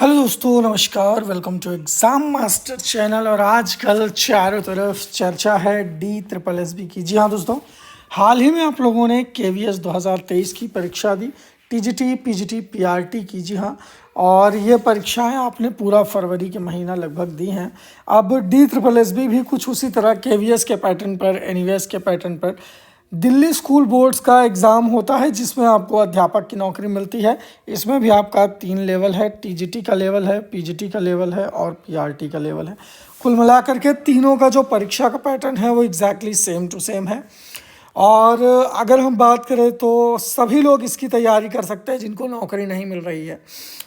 Hello दोस्तों, नमस्कार। Welcome to exam master channel. और आजकल चारों तरफ चर्चा है DSSB की। जी हाँ दोस्तों, हाल ही में आप लोगों ने KVS 2023 की परीक्षा दी, TGT, PGT, PRT की। जी हाँ, और ये परीक्षाएं आपने पूरा फरवरी के महीना लगभग दी हैं। अब DSSB भी कुछ उसी तरह KVS के पैटर्न पर, NVS के पैटर्न पर दिल्ली स्कूल बोर्ड्स का एग्ज़ाम होता है, जिसमें आपको अध्यापक की नौकरी मिलती है। इसमें भी आपका 3 लेवल है, TGT का लेवल है, PGT का लेवल है और PRT का लेवल है। कुल मिलाकर के तीनों का जो परीक्षा का पैटर्न है वो एग्जैक्टली सेम टू सेम है। और अगर हम बात करें तो सभी लोग इसकी तैयारी कर सकते हैं जिनको नौकरी नहीं मिल रही है।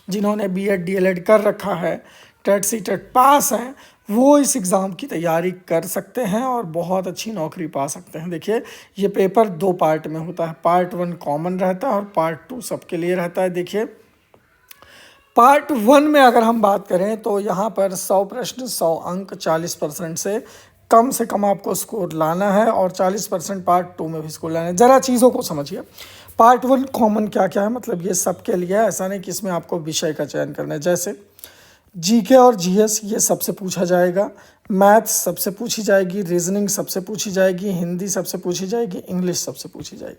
जिन्होंने BEd DLEd कर रखा है, टेट सीटेट पास हैं, वो इस एग्ज़ाम की तैयारी कर सकते हैं और बहुत अच्छी नौकरी पा सकते हैं। देखिए, ये पेपर 2 पार्ट में होता है। पार्ट 1 कॉमन रहता है और पार्ट 2 सबके लिए रहता है। देखिए, पार्ट 1 में अगर हम बात करें तो यहाँ पर 100 प्रश्न, 100 अंक, 40% से कम आपको स्कोर लाना है और 40% पार्ट 2 में भी स्कोर लाना है। ज़रा चीज़ों को समझिए। पार्ट 1 कॉमन क्या क्या है, मतलब ये सबके लिए है। ऐसा नहीं कि इसमें आपको विषय का चयन करना है। जैसे GK और GS ये सबसे पूछा जाएगा, मैथ्स सबसे पूछी जाएगी, रीजनिंग सबसे पूछी जाएगी, हिंदी सबसे पूछी जाएगी, इंग्लिश सबसे पूछी जाएगी।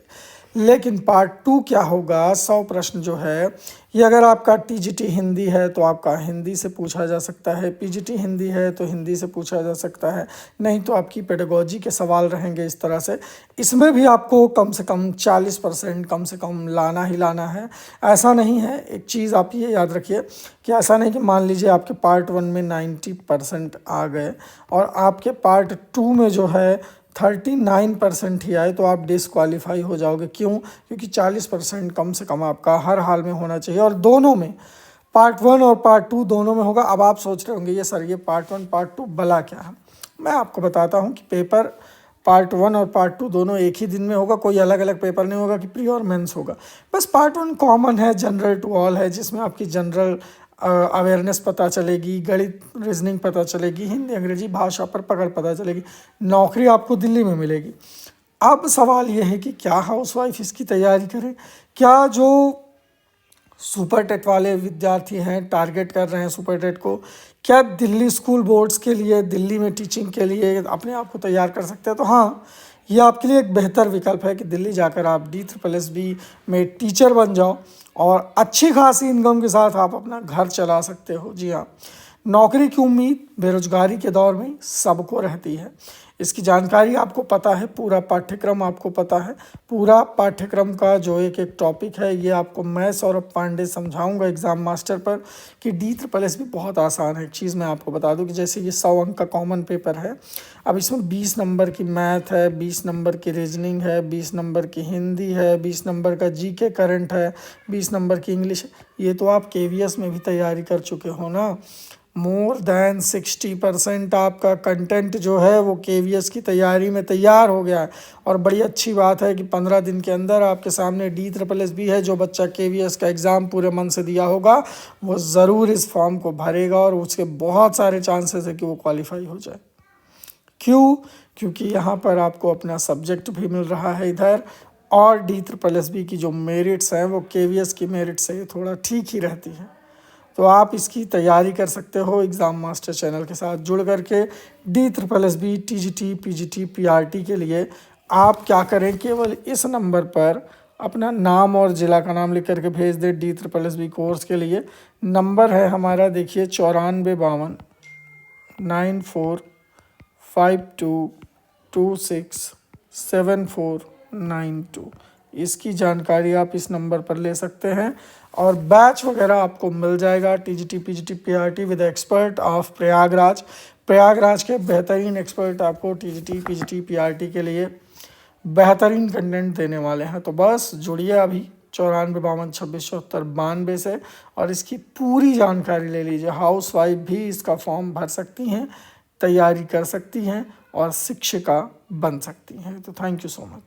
लेकिन पार्ट 2 क्या होगा, 100 प्रश्न जो है ये अगर आपका TGT हिंदी है तो आपका हिंदी से पूछा जा सकता है, PGT हिंदी है तो हिंदी से पूछा जा सकता है, नहीं तो आपकी पेडागोजी के सवाल रहेंगे। इस तरह से इसमें भी आपको कम से कम 40% कम से कम लाना ही लाना है। ऐसा नहीं है, एक चीज़ आप ये याद रखिए कि ऐसा नहीं कि मान लीजिए आपके पार्ट 1 में 90% आ गए और आपके पार्ट 2 में जो है 39% ही आए तो आप डिसक्वालीफाई हो जाओगे। क्यों? क्योंकि 40% कम से कम आपका हर हाल में होना चाहिए और दोनों में, पार्ट 1 और पार्ट 2 दोनों में होगा। अब आप सोच रहे होंगे ये सर, ये पार्ट 1 पार्ट 2 भला क्या है। मैं आपको बताता हूँ कि पेपर पार्ट 1 और पार्ट 2 दोनों एक ही दिन में होगा। कोई अलग अलग पेपर नहीं होगा कि प्री और मेंस होगा। बस पार्ट 1 कॉमन है, जनरल टू ऑल है, जिसमें आपकी जनरल अवेयरनेस पता चलेगी, गणित रीजनिंग पता चलेगी, हिंदी अंग्रेजी भाषा पर पकड़ पता चलेगी। नौकरी आपको दिल्ली में मिलेगी। अब सवाल ये है कि क्या हाउसवाइफ इसकी तैयारी करें? क्या जो सुपर टेट वाले विद्यार्थी हैं, टारगेट कर रहे हैं सुपर टेट को, क्या दिल्ली स्कूल बोर्ड्स के लिए, दिल्ली में टीचिंग के लिए अपने आप को तैयार कर सकते हैं? तो हाँ, ये आपके लिए एक बेहतर विकल्प है कि दिल्ली जाकर आप DSSB में टीचर बन जाओ और अच्छी खासी इनकम के साथ आप अपना घर चला सकते हो। जी हाँ, नौकरी की उम्मीद बेरोजगारी के दौर में सबको रहती है। इसकी जानकारी आपको पता है, पूरा पाठ्यक्रम आपको पता है। पूरा पाठ्यक्रम का जो एक एक टॉपिक है ये आपको मैं सौरभ पांडे समझाऊंगा एग्ज़ाम मास्टर पर कि DSSB बहुत आसान है। एक चीज़ मैं आपको बता दूं कि जैसे ये 100 अंक का कॉमन पेपर है, अब इसमें 20 नंबर की मैथ है, 20 नंबर की रीजनिंग है, 20 नंबर की हिंदी है, 20 नंबर का GK करंट है, 20 नंबर की इंग्लिश है। ये तो आप KVS में भी तैयारी कर चुके हो ना। मोर देन 60% आपका कंटेंट जो है वो KVS की तैयारी में तैयार हो गया है। और बड़ी अच्छी बात है कि 15 दिन के अंदर आपके सामने DSSB है। जो बच्चा KVS का एग्ज़ाम पूरे मन से दिया होगा वो ज़रूर इस फॉर्म को भरेगा और उसके बहुत सारे चांसेस है कि वो क्वालिफाई हो जाए। क्यों? क्योंकि यहाँ पर आपको अपना सब्जेक्ट भी मिल रहा है इधर, और DSSB की जो मेरिट्स हैं वो KVS की मेरिट से थोड़ा ठीक ही रहती हैं। तो आप इसकी तैयारी कर सकते हो एग्ज़ाम मास्टर चैनल के साथ जुड़ करके। DSSB, TGT, PGT, PRT के लिए आप क्या करें, केवल इस नंबर पर अपना नाम और ज़िला का नाम लिख करके भेज दें DSSB कोर्स के लिए। नंबर है हमारा, देखिए 9452 9452267492। इसकी जानकारी आप इस नंबर पर ले सकते हैं और बैच वगैरह आपको मिल जाएगा। TGT, PGT, PRT with expert of Prayagraj. Prayagraj के बेहतरीन एक्सपर्ट आपको TGT, PGT, PRT के लिए बेहतरीन कंटेंट देने वाले हैं। तो बस जुड़िए अभी 9452267492 से और इसकी पूरी जानकारी ले लीजिए। हाउस वाइफ भी इसका फॉर्म भर सकती हैं, तैयारी कर सकती हैं और शिक्षिका बन सकती हैं। तो थैंक यू सो मच।